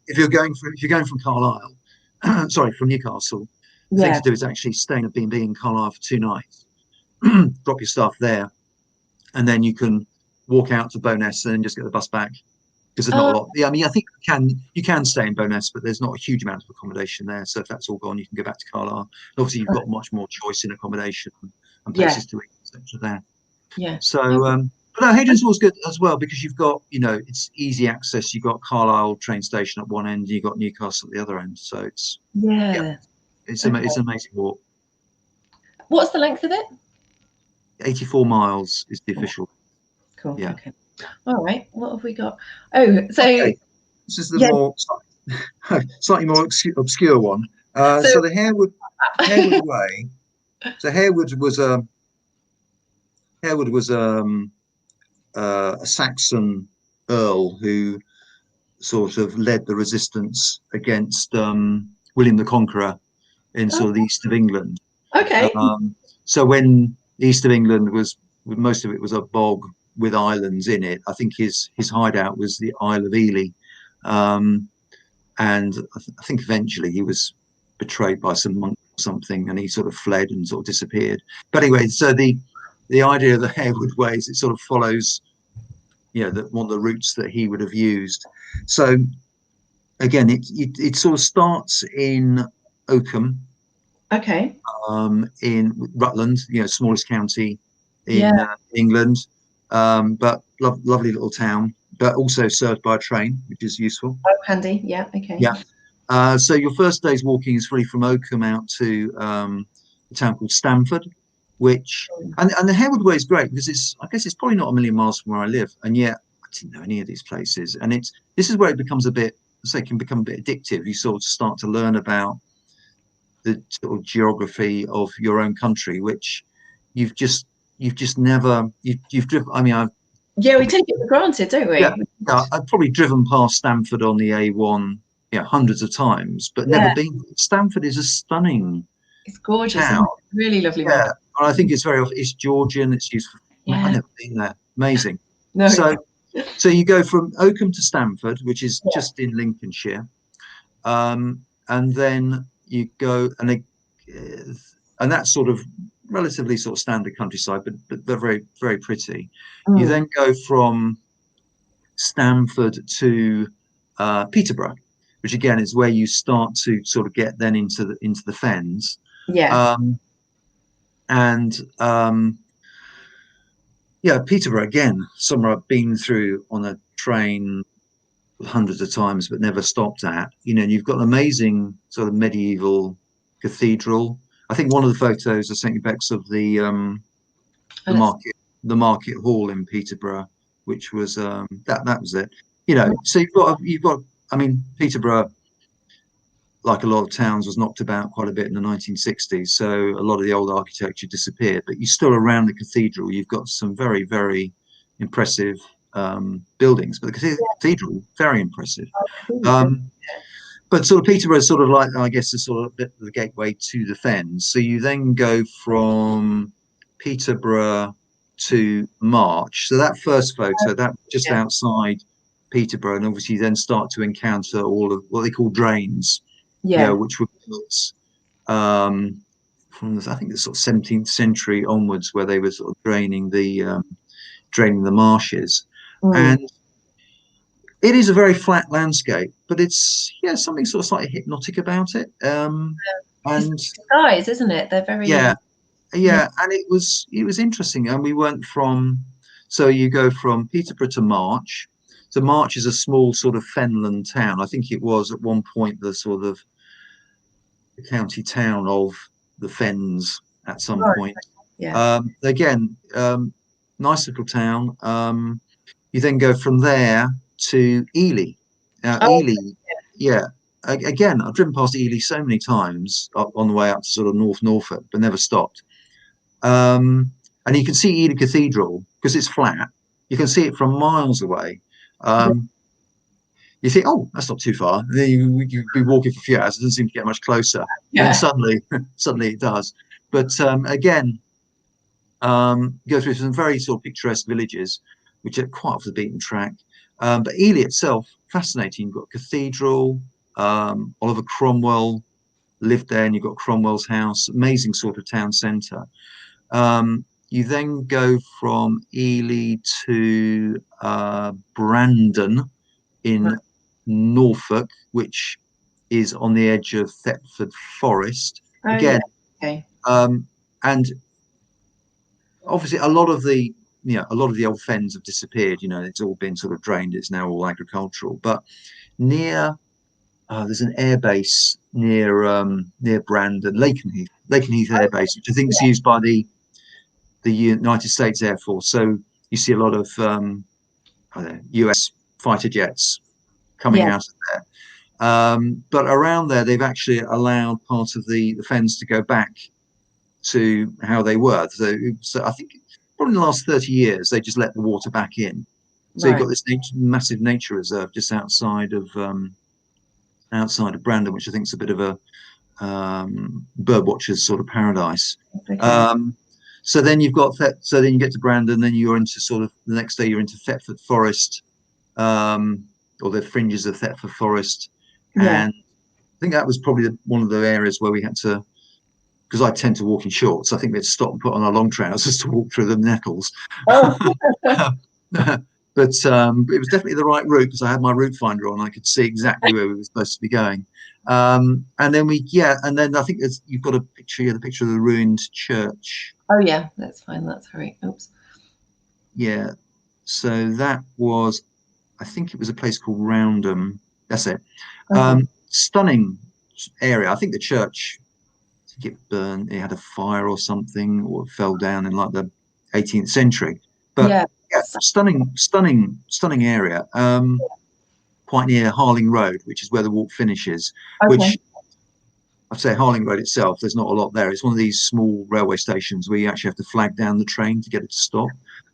if you're going from Carlisle, sorry, from Newcastle, the thing to do is actually stay in a B&B in Carlisle for 2 nights, drop your stuff there, and then you can walk out to Bowness and then just get the bus back, because there's not a lot. Yeah, I mean, I think you can stay in Bowness, but there's not a huge amount of accommodation there. So if that's all gone, you can go back to Carlisle. And obviously, you've got much more choice in accommodation and places to eat, etc. there. Yeah. So, but no, Hadrian's Wall's good as well, because you've got, it's easy access. You've got Carlisle train station at one end, and you've got Newcastle at the other end. So it's it's an amazing walk. What's the length of it? 84 miles is the official. Cool. Yeah. Okay. All right. What have we got? Oh, so this is the more slightly more obscure one. So the Hereward Way. So Hereward was a Saxon earl who sort of led the resistance against William the Conqueror in sort of the east of England. Okay. So when the east of England most of it was a bog with islands in it, I think his hideout was the Isle of Ely, and I think eventually he was betrayed by some monk or something, and he sort of fled and sort of disappeared. But anyway, so the idea of the Hereward Way is it sort of follows, one of the routes that he would have used. So again, it sort of starts in Oakham. Okay. In Rutland, smallest county in England, but lovely little town, but also served by a train, which is useful. Oh, handy. Yeah. Okay. Yeah. So your first day's walking is really from Oakham out to a town called Stamford, which and the Hereward Way is great because I guess it's probably not a million miles from where I live, and yet I didn't know any of these places. And this is where it becomes can become a bit addictive. You sort of start to learn about the sort of geography of your own country, which you've just never driven. I mean, we take it for granted, don't we? Yeah, I've probably driven past Stamford on the A1, hundreds of times, but never been. Stamford is a stunning. It's gorgeous. Town. Really lovely. Yeah, and I think it's Georgian. It's useful. I've never been there. Amazing. No. So you go from Oakham to Stamford, which is just in Lincolnshire, and then you go and that's sort of relatively sort of standard countryside, but very, very pretty. You then go from Stamford to Peterborough, which again is where you start to sort of get then into the fens. Peterborough again, somewhere I've been through on a train hundreds of times but never stopped at. You've got an amazing sort of medieval cathedral. I think one of the photos I sent you, Bex, of the market hall in Peterborough, which was that was it. So you've got I mean, Peterborough, like a lot of towns, was knocked about quite a bit in the 1960s. So a lot of the old architecture disappeared, but you still around the cathedral, you've got some very, very impressive buildings. But the cathedral, very impressive. but sort of Peterborough is sort of like, I guess, is sort of a bit of the gateway to the Fens. So you then go from Peterborough to March. So that first photo, that just Yeah. outside Peterborough, and obviously you then start to encounter all of what they call drains, Yeah. which were built from I think the sort of 17th century onwards, where they were sort of draining the marshes. Mm. And it is a very flat landscape, but it's something sort of slightly hypnotic about it. It's And skies, isn't it? They're very. yeah, yeah, and it was interesting. And we went so you go from Peterborough to March. So March is a small sort of fenland town. I think it was at one point the sort of the county town of the Fens at some Right. point. Yeah. Again, nice little town. You then go from there to Ely. Now, Oh, Ely, yeah. Again, I've driven past Ely so many times on the way up to sort of North Norfolk, but never stopped. And you can see Ely Cathedral because it's flat. You can see it from miles away. yeah. You think, oh, that's not too far. And then you'd be walking for a few hours. It doesn't seem to get much closer. Then Yeah. suddenly it does. But again, go through some very sort of picturesque villages, which are quite off the beaten track. But Ely itself, fascinating. You've got a cathedral. Oliver Cromwell lived there, and you've got Cromwell's house. Amazing sort of town centre. You then go from Ely to Brandon in Norfolk, which is on the edge of Thetford Forest. Oh, yeah. Again, Okay. and obviously a lot of the old fens have disappeared. It's all been sort of drained. It's now all agricultural. But near there's an air base near Brandon, Lakenheath Air Base, which I think is used by the United States Air Force. So you see a lot of US fighter jets coming Yeah. out of there. But around there, they've actually allowed part of the fens to go back to how they were. So I think probably in the last 30 years, they just let the water back in. So you've Right. got this massive nature reserve just outside of Brandon, which I think is a bit of a bird watcher's sort of paradise. Okay. So then you get to Brandon, then you're into sort of the next day you're into Thetford Forest, or the fringes of Thetford Forest, Yeah. and I think that was probably one of the areas where we had to, because I tend to walk in shorts. I think we had to stop and put on our long trousers to walk through the nettles. Oh. But it was definitely the right route because I had my route finder on. I could see exactly where we were supposed to be going. And then and then I think you've got the picture of the ruined church. Oh, yeah. That's fine. That's right. Oops. Yeah. So that was, I think it was a place called Roundham. That's it. Okay. Stunning area. I think the church, I think it burned, it had a fire or something, or it fell down in like the 18th century. But Yeah. yeah, stunning area. Quite near Harling Road, which is where the walk finishes. Okay. Which I'd say Harling Road itself, there's not a lot there. It's one of these small railway stations where you actually have to flag down the train to get it to stop,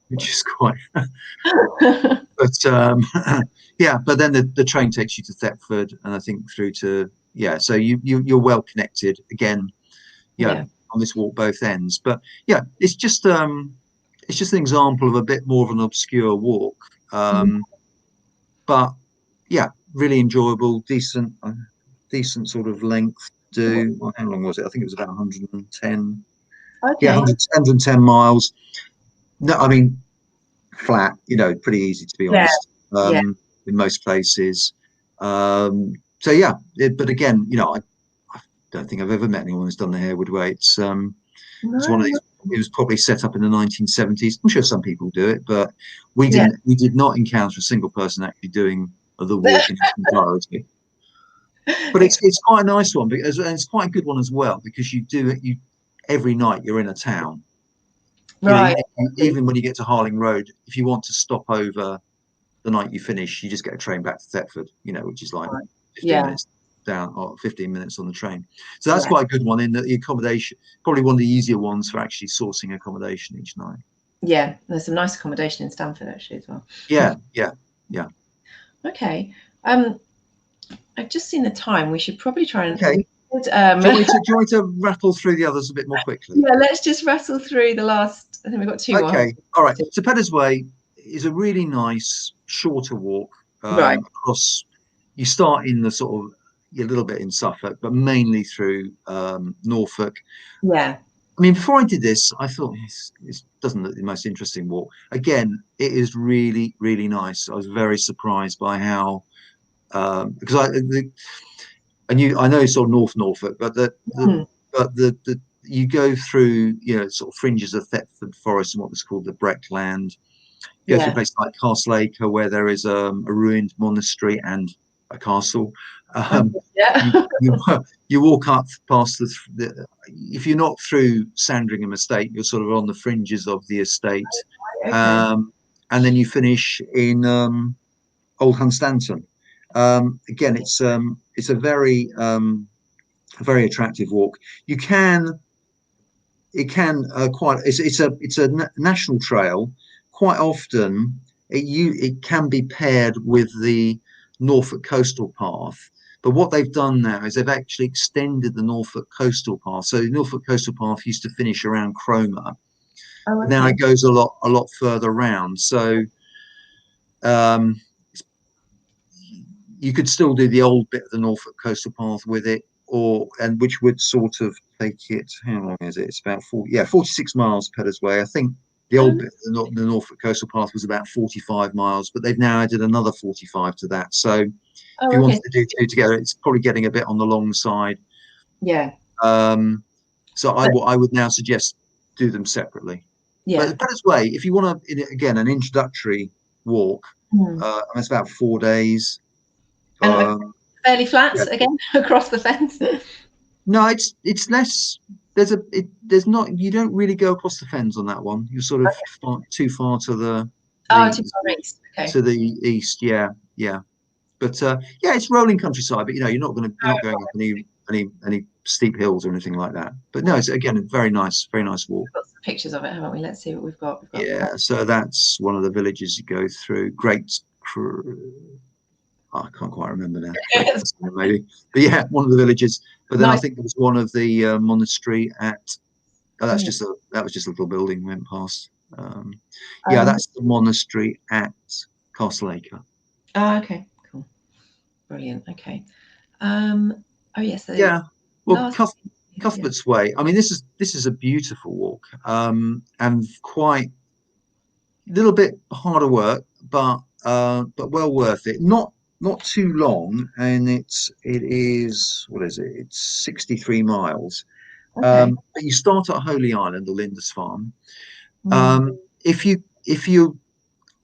which is quite. But yeah, but then the train takes you to Thetford, and I think through to So you're well connected again. Yeah. On this walk both ends. But yeah, it's just an example of a bit more of an obscure walk. But yeah, really enjoyable, decent sort of length. How long was it? I think it was about 110. Yeah, Okay. 110 miles. No, I mean flat. Pretty easy to be Yeah. honest. Yeah. In most places. So yeah, but again, I don't think I've ever met anyone who's done the Hereward Way. It's one of No. these. It was probably set up in the 1970s. I'm sure some people do it, but we Yeah. didn't. We did not encounter a single person actually doing the walk in its entirety. But it's quite a nice one because, and it's quite a good one as well because you do it. Every night you're in a town. Right. Even when you get to Harling Road, if you want to stop over the night you finish, you just get a train back to Thetford. Which is like 15 Yeah. minutes down or 15 minutes on the train. So that's Yeah. quite a good one in the accommodation. Probably one of the easier ones for actually sourcing accommodation each night. Yeah. There's some nice accommodation in Stamford actually as well. Yeah. Okay. I've just seen the time. We should probably try and. Okay. Do you want me to rattle through the others a bit more quickly? Yeah, let's just rattle through the last. I think we've got two more. Okay. All right. So Peddar's Way is a really nice shorter walk Right. across. You start in the sort of a little bit in Suffolk, but mainly through Norfolk. Yeah. I mean, before I did this, I thought this doesn't look the most interesting walk. Again, it is really, really nice. I was very surprised by how because I know it's sort of North Norfolk, but the you go through sort of fringes of Thetford Forest and what was called the Breckland. You go through places like Castle Acre, where there is a ruined monastery and a castle. Yeah. You walk up past the if you're not through Sandringham Estate, you're sort of on the fringes of the estate. Okay. And then you finish in Old Hunstanton. Again, it's a very very attractive walk. It can quite it's a national trail. Quite often it can be paired with the Norfolk Coastal Path. But what they've done now is they've actually extended the Norfolk Coastal Path. So the Norfolk Coastal Path used to finish around Cromer. Oh, okay. Now it goes a lot further around. So you could still do the old bit of the Norfolk Coastal Path with it, and which would sort of take it. How long is it? It's about 46 miles Peddars Way. I think the old bit, the Norfolk Coastal Path, was about 45 miles, but they've now added another 45 to that. So if you wanted to do two together, it's probably getting a bit on the long side. Yeah. So I would now suggest do them separately. Yeah. But Peddars Way, if you want to, again, an introductory walk, it's about 4 days. Fairly flat again across the fence. No, it's less. There's not. You don't really go across the fens on that one. You're sort of too far to the too far east. Okay. To the east. Yeah. But it's rolling countryside. But you're not going up any steep hills or anything like that. But no, it's again a very nice walk. We've got some pictures of it, haven't we? Let's see what we've got. Yeah. So that's one of the villages you go through. I can't quite remember now. Maybe, but yeah, one of the villages. But then I think there was one of the monastery at. That was just a little building we went past. That's the monastery at Castle Acre. Okay, cool, brilliant. Okay. Oh yes. Well, Cuthbert's Way. I mean, this is a beautiful walk, and quite a little bit harder work, but well worth it. Not too long, and it is what is it? It's 63 miles. Okay. But you start at Holy Island or Lindisfarne. If you're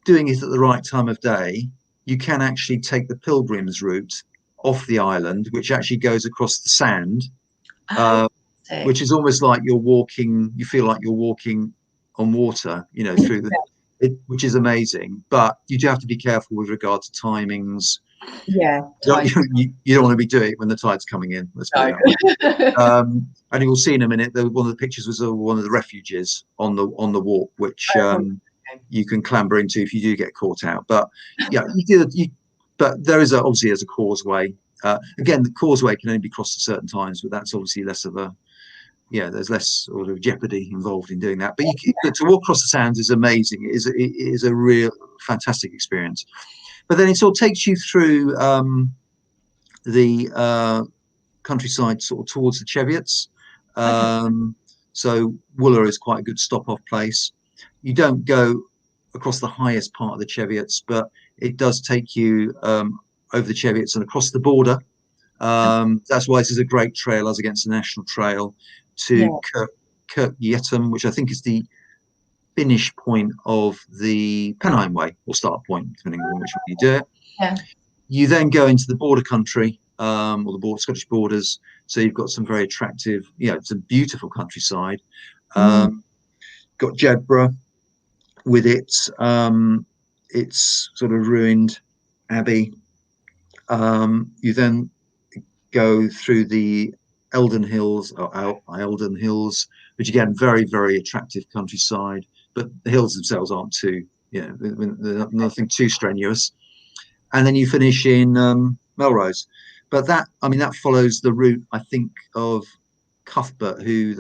doing it at the right time of day, you can actually take the pilgrims route off the island, which actually goes across the sand, which is almost like you're walking. You feel like you're walking on water, through which is amazing. But you do have to be careful with regard to timings. Yeah, you don't want to be doing it when the tide's coming in. Let's put it that way. And you'll see in a minute. One of the pictures was one of the refuges on the walk, which you can clamber into if you do get caught out. But but there is obviously there's a causeway. Again, the causeway can only be crossed at certain times, but that's obviously less of a there's less sort of jeopardy involved in doing that. But to walk across the sands is amazing. It is a real fantastic experience. But then it sort of takes you through the countryside, sort of towards the Cheviots. So Wooler is quite a good stop-off place. You don't go across the highest part of the Cheviots, but it does take you over the Cheviots and across the border. That's why this is a great trail as against the national trail to Kirk Yetholm, which I think is the finish point of the Pennine Way, or start point, depending on which way you do it. Yeah. You then go into the border country, or the Scottish borders. So you've got some very attractive, it's a beautiful countryside. Got Jedburgh with its sort of ruined abbey. You then go through the Eldon Hills, which again, very, very attractive countryside. But the hills themselves aren't too, they're nothing too strenuous. And then you finish in Melrose. But that, I mean, that follows the route, I think, of Cuthbert, who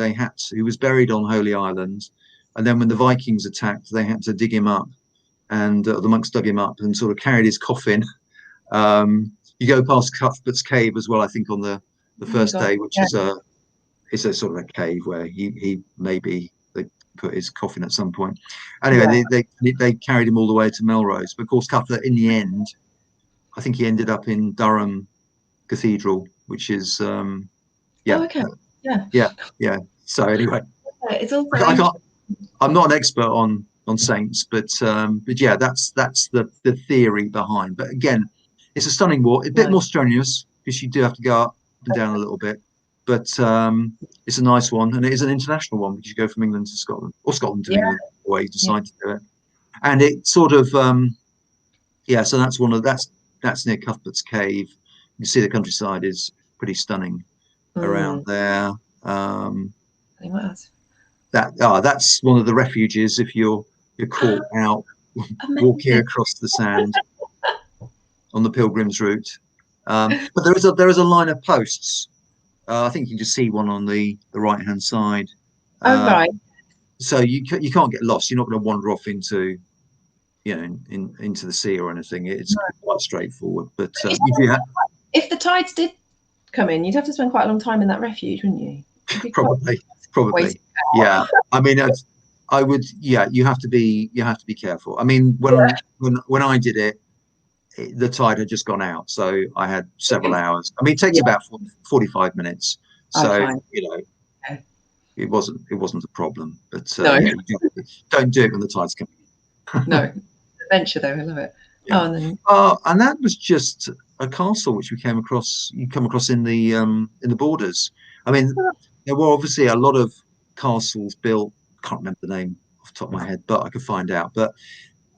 was buried on Holy Island, and then when the Vikings attacked, they had to dig him up, and the monks dug him up and sort of carried his coffin. You go past Cuthbert's cave as well, I think, on the first day, which is a sort of a cave where he maybe they put his coffin at some point. Anyway, they carried him all the way to Melrose. But of course, Cuthbert, in the end, I think he ended up in Durham Cathedral, which is yeah. So anyway, it's also I can't. I'm not an expert on saints, but yeah, that's the theory behind. But again, it's a stunning walk, a bit more strenuous because you do have to go up and down a little bit. But it's a nice one, and it is an international one because you go from England to Scotland, or Scotland to England, the way you decide to do it. And it sort of so that's near Cuthbert's Cave. You see the countryside is pretty stunning around there. That's one of the refuges if you're caught out walking across the sand on the pilgrim's route. But there is a line of posts. I think you can just see one on the right hand side. Right. So you can't get lost. You're not going to wander off into into the sea or anything. It's quite straightforward. But if the tides did come in, you'd have to spend quite a long time in that refuge, wouldn't you? Probably. Yeah. I mean, I would. Yeah, you have to be careful. I mean, when I did it, the tide had just gone out, so I had several hours. I mean, it takes about 45 minutes, so it wasn't a problem. But don't do it when the tide's coming. No, adventure though, I love it. Yeah. And that was just a castle which we came across. You come across in the borders. I mean, there were obviously a lot of castles built. I can't remember the name off the top of my head, but I could find out. But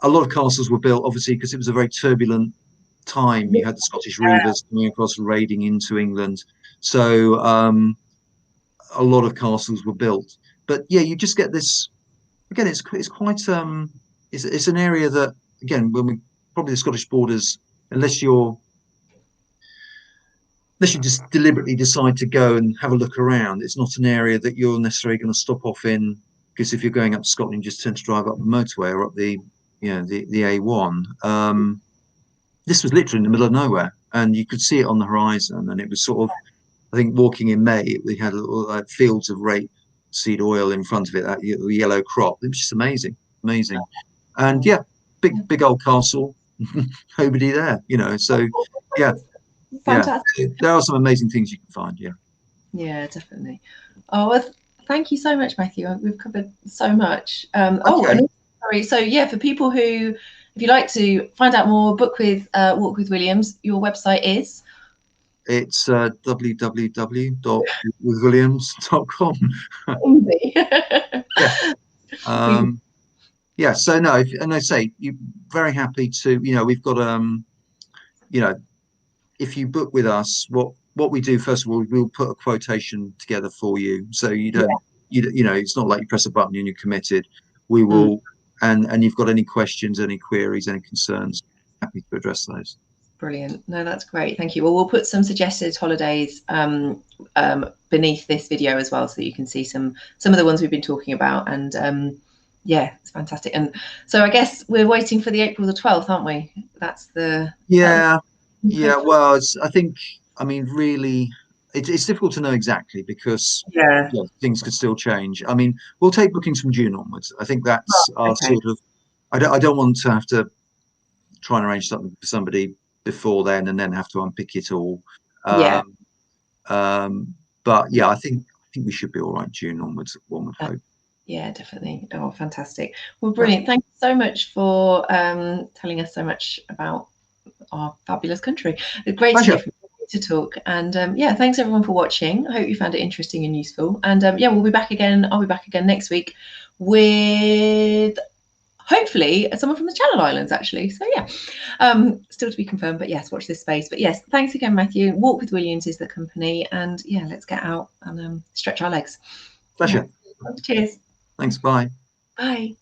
a lot of castles were built, obviously, because it was a very turbulent time. You had the Scottish Reivers coming across, raiding into England. So a lot of castles were built. But yeah, you just get this. Again, it's quite. It's an area that, again, probably the Scottish borders, unless you just deliberately decide to go and have a look around, it's not an area that you're necessarily going to stop off in, because if you're going up to Scotland, you just tend to drive up the motorway or up the A1. This was literally in the middle of nowhere, and you could see it on the horizon, and it was sort of, I think, walking in May, we had little fields of rapeseed oil in front of it, that yellow crop. It was just amazing. And yeah, big old castle, nobody there, so yeah. Fantastic. There are some amazing things you can find. Yeah, definitely. Well, thank you so much, Matthew. We've covered so much. Sorry. So yeah, for people who, if you'd like to find out more, book with Walk with Williams, your website is? It's www.williams.com. So no, and I say, you're very happy to, we've got if you book with us, what we do, first of all, we'll put a quotation together for you, so you don't it's not like you press a button and you're committed. We will and you've got any questions, any queries, any concerns, happy to address those. Brilliant. No, that's great, thank you. Well, we'll put some suggested holidays beneath this video as well, so that you can see some of the ones we've been talking about. And it's fantastic. And so I guess we're waiting for the April the 12th, aren't we? That's the well, really, it's difficult to know exactly, because things could still change. I mean, we'll take bookings from June onwards. I think that's our sort of, I don't want to have to try and arrange something for somebody before then and then have to unpick it all. But yeah, I think we should be all right June onwards, one would hope. Yeah, definitely. Oh, fantastic. Well, brilliant. Thank you so much for telling us so much about our fabulous country. Great to talk. And thanks everyone for watching. I hope you found it interesting and useful. And we'll be back again. I'll be back again next week with hopefully someone from the Channel Islands, actually. So still to be confirmed, but yes, watch this space. But yes, thanks again, Matthew. Walk with Williams is the company, and let's get out and stretch our legs. Pleasure. Cheers. Thanks. Bye. Bye.